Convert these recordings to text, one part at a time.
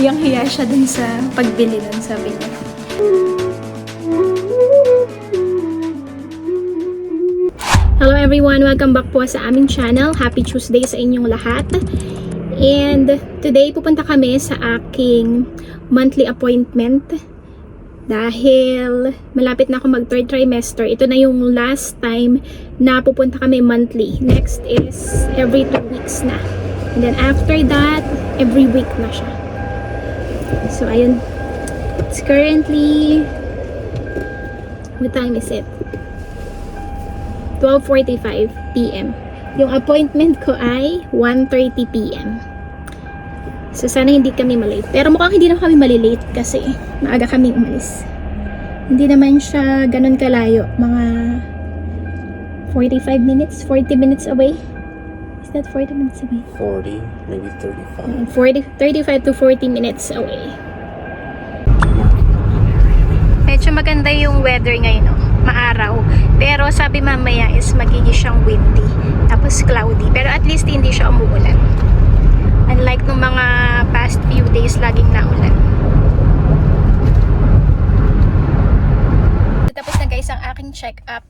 Hiyang-hiya siya dun sa pagbili nun, sabi niya. Hello everyone! Welcome back po sa aming channel. Happy Tuesday sa inyong lahat. And today pupunta kami sa aking monthly appointment dahil malapit na ako mag third trimester. Ito na yung last time na pupunta kami monthly. Next is every 2 weeks na. And then after that, every week na siya. So ayun. It's currently, what time is it? 12:45 p.m. Yung appointment ko ay 1:30 p.m. So sana hindi kami malate. Pero mukhang hindi na kami malilate kasi maaga kami umalis. Hindi naman siya ganun kalayo. Mga 45 minutes, 40 minutes away. Is that 40 minutes away? 40, maybe 35. 35 to 40 minutes away. Medyo maganda yung weather ngayon, no? Maaraw. Pero sabi mamaya is magiging siyang windy. Tapos cloudy. Pero at least hindi siya umuulan. Unlike nung mga past few days, laging naulan. Tapos na guys ang aking check-up.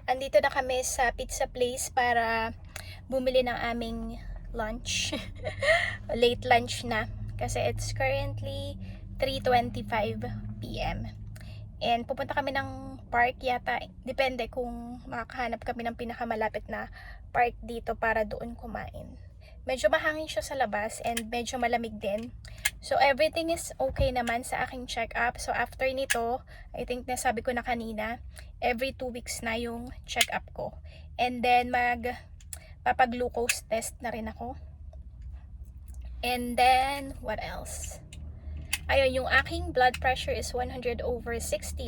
Andito na kami sa pizza place para bumili ng aming lunch. Late lunch na. Kasi it's currently 3:25 p.m. And pupunta kami ng park yata. Depende kung makakahanap kami ng pinakamalapit na park dito para doon kumain. Medyo mahangin siya sa labas and medyo malamig din. So everything is okay naman sa aking check-up. So after nito, I think nasabi ko na kanina, every 2 weeks na yung check-up ko. And then papag-glucose test na rin ako. And then, what else? Ayun, yung aking blood pressure is 100/60,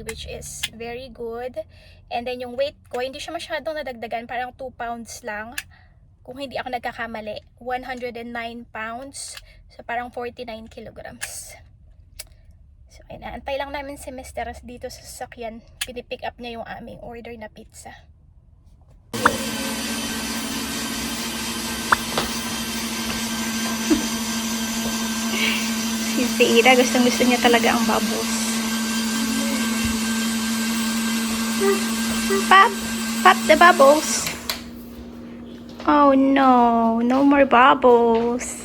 which is very good. And then yung weight ko, hindi siya masyadong nadagdagan, parang 2 pounds lang. Kung hindi ako nagkakamali, 109 pounds. So parang 49 kilograms. So ayun, naantay lang namin si Mr. dito sa sasakyan. Pinipick up niya yung aming order na pizza. Si Ira, gusto niya talaga ang bubbles. Pop! Pop the bubbles! Oh no! No more bubbles!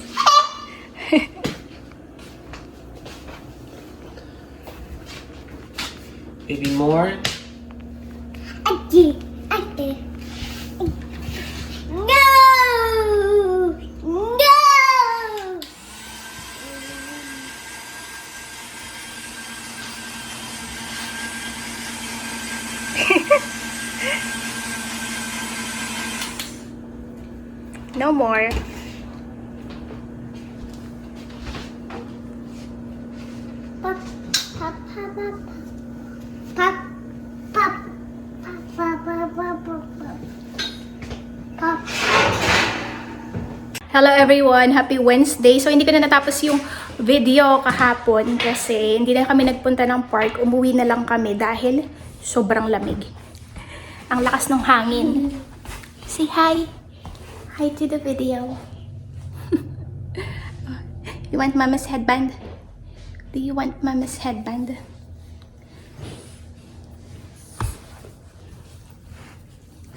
Maybe more? Ate, ate. No! No! No more. Pop, pop, pop, pop. Pop, pop. Pop, pop, pop, pop, pop. Pop. Hello everyone! Happy Wednesday! So hindi ko na natapos yung video kahapon kasi hindi na kami nagpunta ng park. Umuwi na lang kami dahil sobrang lamig. Ang lakas ng hangin. Say hi! Hi to the video. You want Mama's headband? Do you want Mama's headband?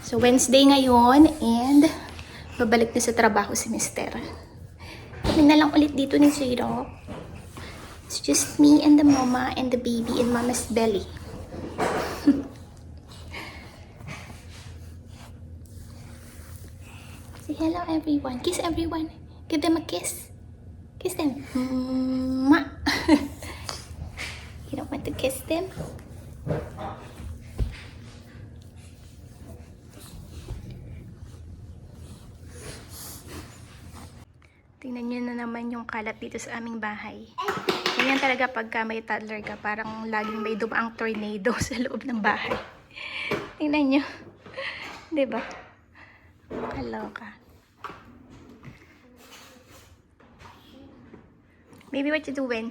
So Wednesday ngayon and babalik na sa trabaho si Mr. Kami na lang ulit dito ni Zero. It's just me and the mama and the baby in Mama's belly. Say hello everyone. Kiss everyone. Give them a kiss. Kiss them. Mwah. You don't want to kiss them? Tingnan nyo na naman yung kalat dito sa aming bahay. Ganyan talaga pagka may toddler ka. Parang laging may dumaang tornado sa loob ng bahay. Tingnan nyo. Diba? Kaloka. Baby, what you doing?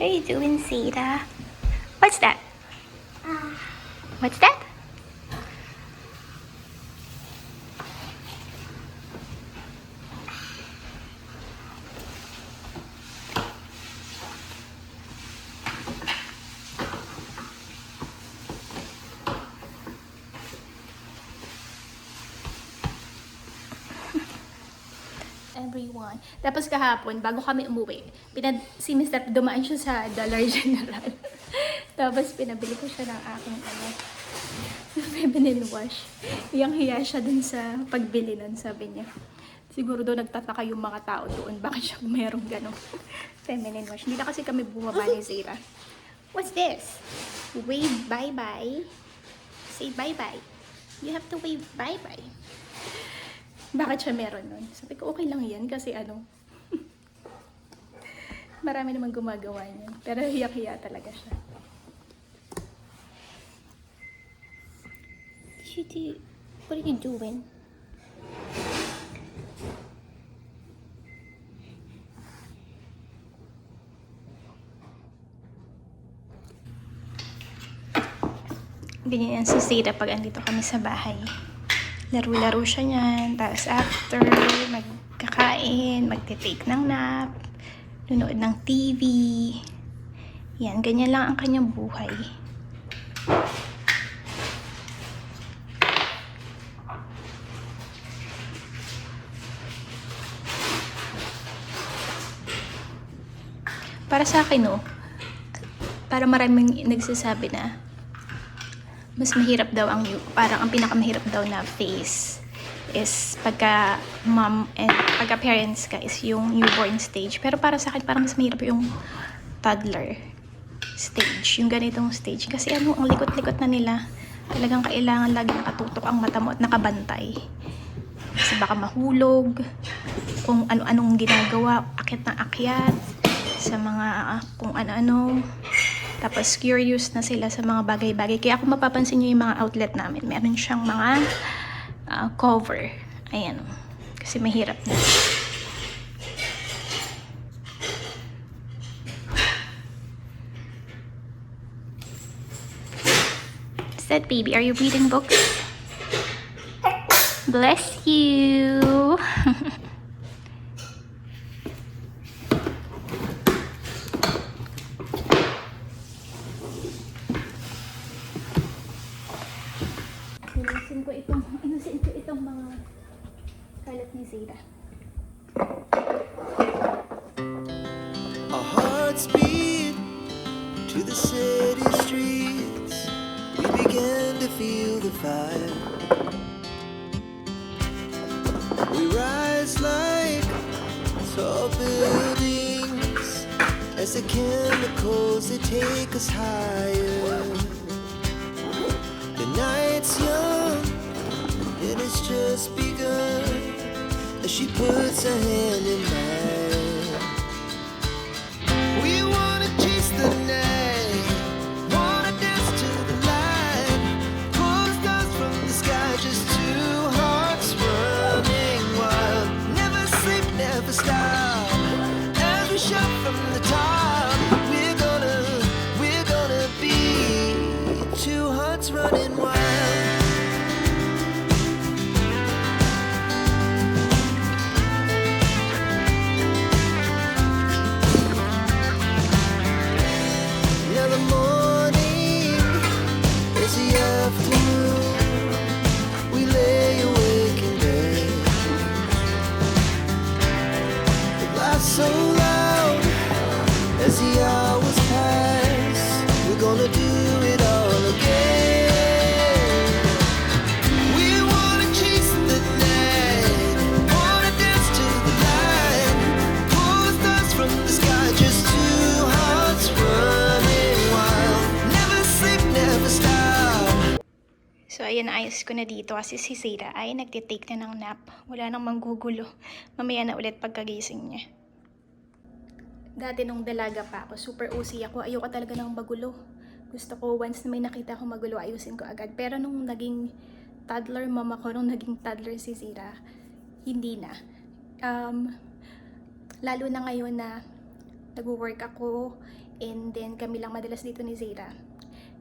are you doing, Zeta? What's that? Ah, What's that? Everyone. Tapos kahapon, bago kami umuwi, si Mr. dumaan siya sa Dollar General. Tapos pinabili ko siya ng aking feminine wash. Hiyang-hiya siya dun sa pagbili nun, sabi niya. Siguro doon nagtataka yung mga tao doon, bakit siya merong ganong feminine wash. Hindi na kasi kami bumaba ni Zira. What's this? Wave bye-bye. Say bye-bye. You have to wave bye-bye. Bakit siya meron nun? Sabi ko, okay lang yan kasi marami naman gumagawa niyan. Pero hiyak-hiya talaga siya. Shitty, what are you doing? Ganyan yan si Zeta pag andito kami sa bahay. Laro-laro siya niyan. Tapos after, magkakain, magte-take ng nap, nunood ng TV. Yan, ganyan lang ang kanyang buhay. Para sa akin, no, para maraming nagsasabi na mas mahirap daw parang ang pinakamahirap daw na phase is pagka mom and pagka parents ka is yung newborn stage. Pero para sa akin, parang mas mahirap yung toddler stage, yung ganitong stage. Kasi ang likot-likot na nila. Talagang kailangan lagi nakatutok ang mata mo at nakabantay. Kasi baka mahulog, kung ano-anong ginagawa, akyat na akyat, sa mga kung ano-ano. Tapos curious na sila sa mga bagay-bagay. Kaya kung mapapansin nyo yung mga outlet namin, meron siyang mga cover. Ayan. Kasi mahirap na. Is that baby? Are you reading books? Bless you. Inusin ko itong mga kalat ni Zeta. Our hearts beat to the city streets. We began to feel the fire. We rise like tall buildings as the chemicals they take us higher. The night's young and it's just begun as she puts her hand in mine. We wanna chase the night, wanna dance to the light, pull the stars from the sky, just two hearts running wild. Never sleep, never stop, as we shout from the top. We're gonna be two hearts running wild. Now the morning is the afternoon. We lay awake in bed. It laughs so loud as the hours pass. We're gonna do it all again. We wanna chase the night, wanna dance to the light, pull the stars from the sky, just two hearts running wild. Never sleep, never stop. So, ayan, ayos ko na dito kasi si Zeta ay nagtitake na ng nap. Wala nang manggugulo. Mamaya na ulit pagkagising niya. Dati nung dalaga pa ako, super OC ako. Ayoko talaga ng magulo. Gusto ko, once na may nakita akong magulo, ayusin ko agad. Pero nung naging toddler mama ko, nung naging toddler si Zeta, hindi na. Lalo na ngayon na nag-work ako And then kami lang madalas dito ni Zayra.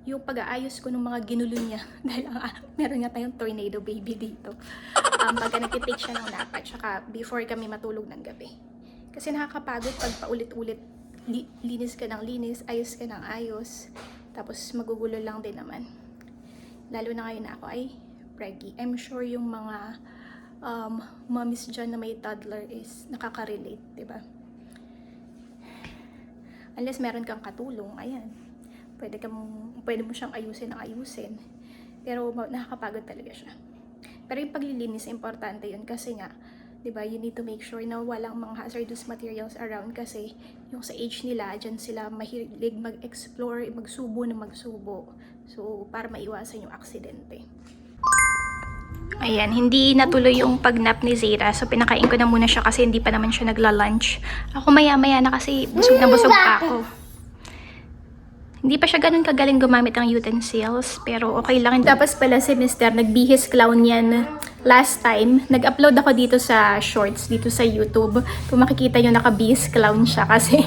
Yung pag-aayos ko ng mga ginulo niya dahil meron nga tayong tornado baby dito. Pagka nagtitake siya ng nap at saka before kami matulog ng gabi. Kasi nakakapagod pag paulit-ulit linis ka ng linis, ayos ka ng ayos, tapos magugulo lang din naman. Lalo na ngayon na ako ay preggy. I'm sure yung mga mommies dyan na may toddler is nakaka-relate, diba? Unless meron kang katulong, ayan. Pwede mo siyang ayusin ng ayusin. Pero nakakapagod talaga siya. Pero yung paglilinis, importante yun kasi nga, diba, you need to make sure na walang mga hazardous materials around kasi yung sa age nila, dyan sila mahilig mag-explore, magsubo na magsubo. So, para maiwasan yung aksidente. Ayan, hindi natuloy yung pag-nap ni Zayra. So, pinakain ko na muna siya kasi hindi pa naman siya nagla-lunch. Ako maya-maya na kasi busog na busog pa ako. Hindi pa siya ganun kagaling gumamit ng utensils, pero okay lang. Tapos pala si Mr. nagbihis clown yan last time. Nag-upload ako dito sa shorts, dito sa YouTube. Kung makikita nyo, nakabihis clown siya kasi.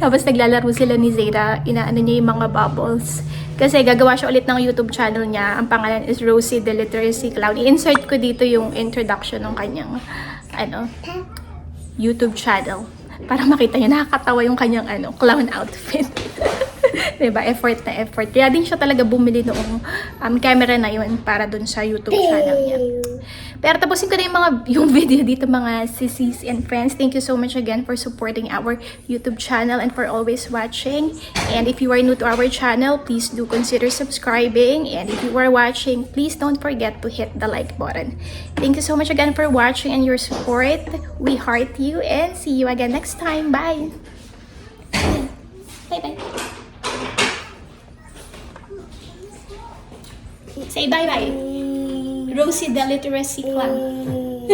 Tapos naglalaro sila ni Zayra, inaano niya yung mga bubbles. Kasi gagawa siya ulit ng YouTube channel niya. Ang pangalan is Rosie the Literacy Clown. I-insert ko dito yung introduction ng kanyang YouTube channel. Para makita niyo, nakakatawa yung kanyang clown outfit. Diba? Effort na effort. Kaya din siya talaga bumili noong camera na yun para dun sa YouTube channel niya. Pero tapusin ko na yung video dito mga sissies and friends. Thank you so much again for supporting our YouTube channel and for always watching. And if you are new to our channel, please do consider subscribing. And if you are watching, please don't forget to hit the like button. Thank you so much again for watching and your support. We heart you and see you again next time. Bye! Bye-bye! Say bye-bye. Rosie the Literacy Clown.